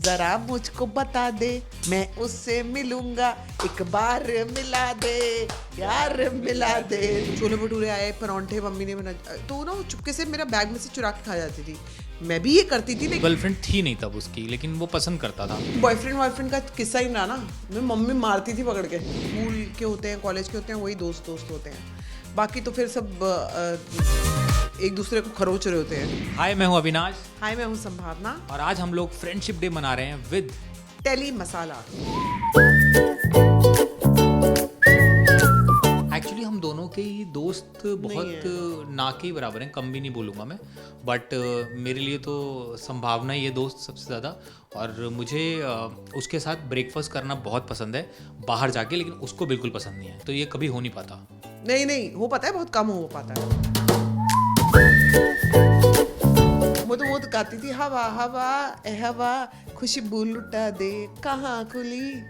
जरा मुझको बता दे, मैं उससे मिलूंगा, एक बार मिला दे यार मिला दे। छोले भटूरे आए, परांठे मम्मी ने बना, तो ना वो चुपके से मेरा बैग में से चुरा के खा जाती थी। मैं भी ये करती थी, लेकिन गर्लफ्रेंड थी नहीं तब उसकी, लेकिन वो पसंद करता था। बॉयफ्रेंड वॉयफ्रेंड का किस्सा ही ना मैं मम्मी मारती थी पकड़ के। स्कूल के होते हैं, कॉलेज के होते हैं, वही दोस्त होते हैं। बाकी तो फिर सब एक दूसरे को खरोच रहे होते हैं। हाय, मैं हूँ अविनाश। हाय, मैं हूँ संभावना। और आज हम लोग फ्रेंडशिप डे मना रहे हैं विद टेली मसाला। एक्चुअली हम दोनों के ही दोस्त बहुत ना के ही बराबर हैं, कम भी नहीं बोलूँगा मैं, बट मेरे लिए तो संभावना ही है दोस्त सबसे ज़्यादा। और मुझे उसके साथ ब्रेकफास्ट करना बहुत पसंद है बाहर जाके, लेकिन उसको बिल्कुल पसंद नहीं है, तो ये कभी हो नहीं पाता। नहीं हो पाता है, बहुत कम हो पाता है। वो तो गाती थी, हवा हवा ए हवा खुशबू लुटा दे, कहाँ खुली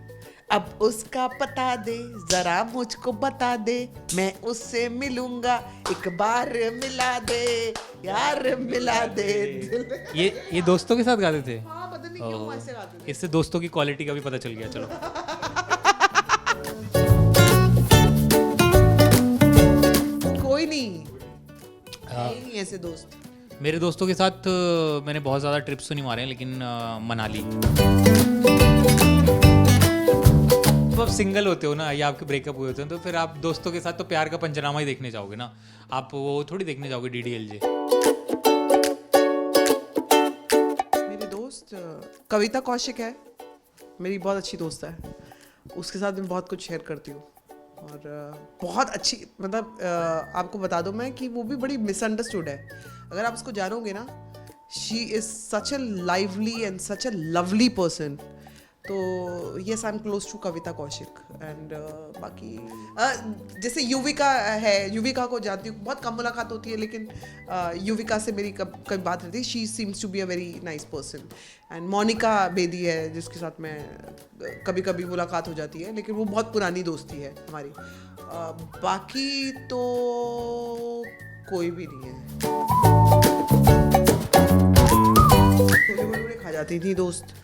अब उसका पता दे, जरा मुझको बता दे, मैं उससे मिलूंगा, एक बार मिला दे यार मिला दे। ये दोस्तों के साथ गाते थे। हाँ, पता नहीं क्यों ऐसे गाते थे। इससे दोस्तों की क्वालिटी का भी पता चल गया। चलो कोई नहीं ऐसे दोस्त। मेरे दोस्तों के साथ मैंने बहुत ज़्यादा ट्रिप्स तो नहीं मारे हैं, लेकिन मनाली। तो आप सिंगल होते हो ना, या आपके ब्रेकअप हुए होते हैं, तो फिर आप दोस्तों के साथ तो प्यार का पंचनामा ही देखने जाओगे ना, आप वो थोड़ी देखने जाओगे DDLJ। मेरी दोस्त कविता कौशिक है, मेरी बहुत अच्छी दोस्त है। उसके साथ मैं बहुत कुछ शेयर करती हूँ और बहुत अच्छी, मतलब आपको बता दूँ मैं कि वो भी बड़ी मिसअंडरस्टूड है। अगर आप उसको जानोगे ना, she is such a lively and such a lovely person. तो yes, I am close to Kavita Kaushik. And बाकी जैसे युविका है, युविका को जानती हूँ, बहुत कम मुलाकात होती है, लेकिन युविका से मेरी कभी बात रहती है। She seems to be a very nice person. And Monika Bedi है, जिसके साथ मैं कभी कभी मुलाकात हो जाती है, लेकिन वो बहुत पुरानी दोस्ती है हमारी। बाकी तो कोई भी नहीं है। छोले भटूरे खा जाती थी दोस्त,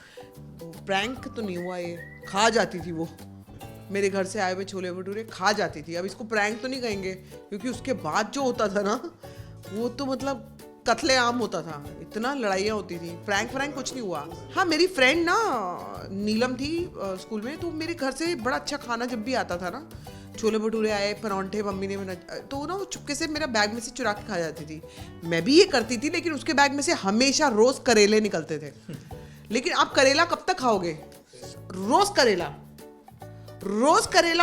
प्रैंक तो नहीं हुआ, ये खा जाती थी वो। मेरे घर से आए हुए छोले भटूरे खा जाती थी। अब इसको प्रैंक तो नहीं कहेंगे, क्योंकि उसके बाद जो होता था ना, वो तो मतलब कत्ले आम होता था, इतना लड़ाइयाँ होती थी। प्रैंक कुछ नहीं हुआ। हाँ, मेरी फ्रेंड ना नीलम थी स्कूल में, तो मेरे घर से बड़ा अच्छा खाना जब भी आता था ना, छोले भटूरे आए, परांठे मम्मी ने बना, तो ना वो चुपके से मेरा बैग में से चुरा के खा जाती थी। मैं भी ये करती थी, लेकिन उसके बैग में से हमेशा रोज करेले निकलते थे। लेकिन आप करेला कब तक खाओगे? रोज करेला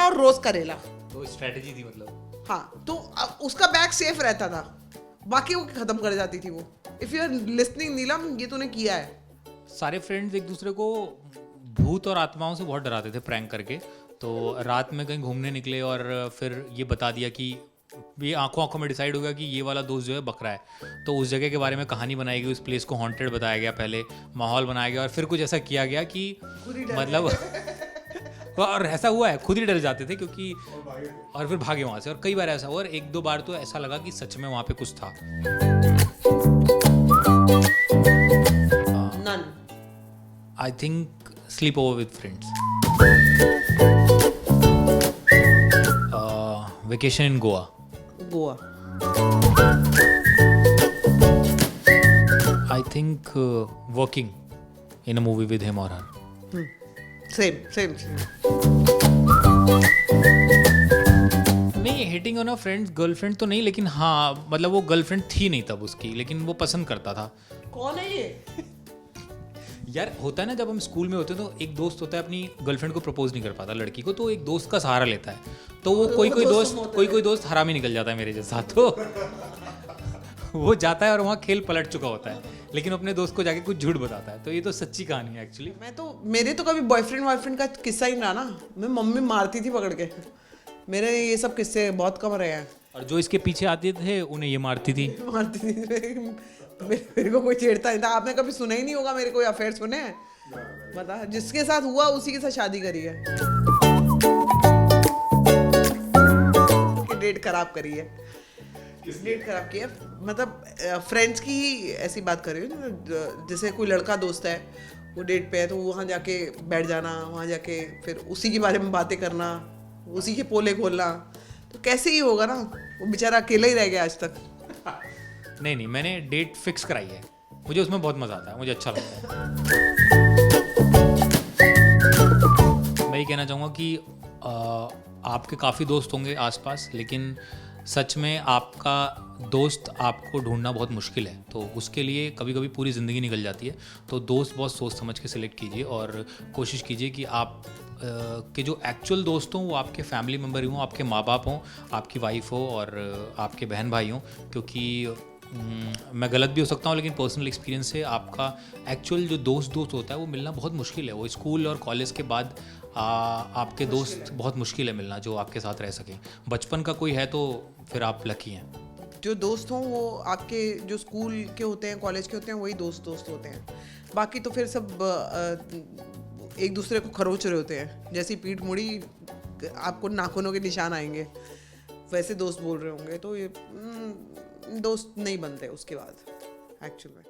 और रोज करेला। तो स्ट्रेटजी थी मतलब। हाँ, तो उसका बैग सेफ रहता था, बाकी वो खत्म कर जाती थी वो। इफ यू आर लिसनिंग नीलम, ये तूने किया है। सारे फ्रेंड्स एक दूसरे को भूत और आत्माओं से बहुत डराते थे प्रैंक करके। तो रात में कहीं घूमने निकले और फिर ये बता दिया कि ये आंखों में डिसाइड हो गया कि ये वाला दोस्त जो है बकरा है, तो उस जगह के बारे में कहानी बनाई गई, उस प्लेस को हॉन्टेड बताया गया, पहले माहौल बनाया गया, और फिर कुछ ऐसा किया गया कि मतलब और ऐसा हुआ है, खुद ही डर जाते थे क्योंकि, और फिर भागे वहाँ से। और कई बार ऐसा हुआ, और एक दो बार तो ऐसा लगा कि सच में वहाँ पे कुछ था। None. I think sleep over with friends, vacation in Goa. I think working in a movie with him or her. Same. नहीं, hitting on a friends, girlfriend तो नहीं, लेकिन हाँ मतलब वो गर्लफ्रेंड थी नहीं तब उसकी, लेकिन वो पसंद करता था। कौन है ये? यार होता है ना, जब हम स्कूल में होते हैं तो एक दोस्त होता है, अपनी गर्लफ्रेंड को प्रपोज नहीं कर पाता लड़की को, तो एक दोस्त का सहारा लेता है। तो वो कोई दोस्त हरामी निकल जाता है मेरे जैसा, तो वो जाता है और वहाँ खेल पलट चुका होता है, लेकिन अपने दोस्त को जाके कुछ झूठ बताता है। तो ये तो सच्ची कहानी है एक्चुअली। मेरे तो कभी बॉयफ्रेंड का किस्सा ही ना मैं मम्मी मारती थी पकड़ के। मेरे ये सब किस्से बहुत कम रहे हैं। और जो इसके पीछे आते थे उन्हें ये मारती थी। मेरे को कोई छेड़ता नहीं था। आपने कभी सुना ही नहीं होगा मेरे कोई अफेयर सुने हैं? बता, जिसके साथ हुआ उसी के साथ शादी करी है, डेट खराब करी है। डेट खराब की है, मतलब फ्रेंड्स की ही ऐसी बात कर रही हूँ। जैसे कोई लड़का दोस्त है, वो डेट पे है तो वहाँ जाके बैठ जाना, वहाँ जाके फिर उसी के बारे में बातें करना, उसी के पोले खोलना, तो कैसे ही होगा ना, वो बेचारा अकेला ही रह गया आज तक। नहीं नहीं, मैंने डेट फिक्स कराई है, मुझे उसमें बहुत मज़ा आता है, मुझे अच्छा लगता है। मैं ये कहना चाहूँगा कि आपके काफ़ी दोस्त होंगे आसपास, लेकिन सच में आपका दोस्त आपको ढूंढना बहुत मुश्किल है, तो उसके लिए कभी कभी पूरी ज़िंदगी निकल जाती है। तो दोस्त बहुत सोच समझ के सिलेक्ट कीजिए और कोशिश कीजिए कि आप के जो एक्चुअल दोस्त हों वो आपके फैमिली मेम्बर ही हों, आपके माँ बाप हों, आपकी वाइफ हो और आपके बहन भाई हों। क्योंकि मैं गलत भी हो सकता हूँ, लेकिन पर्सनल एक्सपीरियंस से आपका एक्चुअल जो दोस्त होता है वो मिलना बहुत मुश्किल है। वो स्कूल और कॉलेज के बाद आपके दोस्त बहुत मुश्किल है मिलना जो आपके साथ रह सकें। बचपन का कोई है तो फिर आप लकी हैं। जो दोस्त हों वो आपके जो स्कूल के होते हैं, कॉलेज के होते हैं, वही दोस्त होते हैं। बाकी तो फिर सब एक दूसरे को खरोच रहे होते हैं, जैसी पीठ मुड़ी आपको नाखूनों के निशान आएंगे, वैसे दोस्त बोल रहे होंगे, तो ये दोस्त नहीं बनते उसके बाद एक्चुअल में।